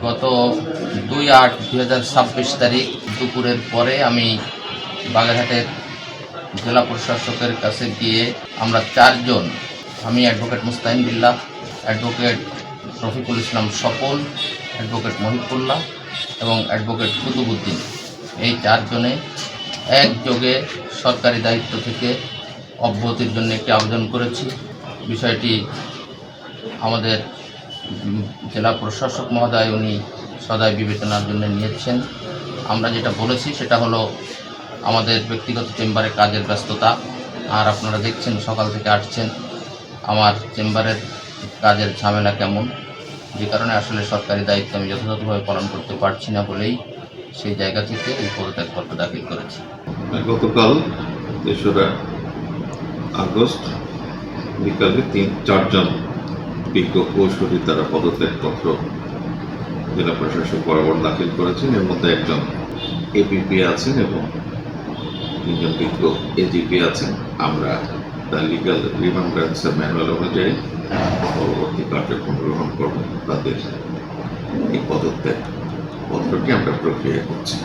গত 2/8/2026 তারিখ দুপুরের পরে আমি বাগেরহাটের জেলা প্রশাসকের কাছে গিয়ে আমরা চারজন, আমি অ্যাডভোকেট মুস্তাহিন বিল্লাহ, অ্যাডভোকেট রফিকুল ইসলাম স্বপন, অ্যাডভোকেট মহিবুল্লাহ এবং অ্যাডভোকেট কুতুবুদ্দিন, এই চারজনে একযোগে সরকারি দায়িত্ব থেকে অব্যাহতির জন্য একটি আবেদন করেছি। বিষয়টি আমাদের জেলা প্রশাসক মহোদয় উনি সদয় বিবেচনার জন্য নিয়েছেন। আমরা যেটা বলেছি সেটা হলো আমাদের ব্যক্তিগত চেম্বারে কাজের ব্যস্ততা, আর আপনারা দেখছেন সকাল থেকে আসছেন, আমার চেম্বারের কাজের ঝামেলা কেমন, যে কারণে আসলে সরকারি দায়িত্ব আমি যথাযথভাবে পালন করতে পারছি না বলেই সেই জায়গা থেকে এই পদত্যাগপত্র দাখিল করেছি। গতকাল 3রা আগস্ট বিকালে 4জন বিজ্ঞ কৌশলী তারা পদত্যাগপত্র জেলা প্রশাসক বরাবর দাখিল করেছেন। এর মধ্যে একজন এপিপি আছেন এবং 3জন বিজ্ঞ এজিপি আছেন। আমরা দ্য লিগাল রিমেম্ব্রেন্স ম্যানুয়াল অনুযায়ী পরবর্তী কার্যক্রম গ্রহণ করব। তাদের এই পদত্যাগ পত্রটি আমরা প্রক্রিয়া করছি।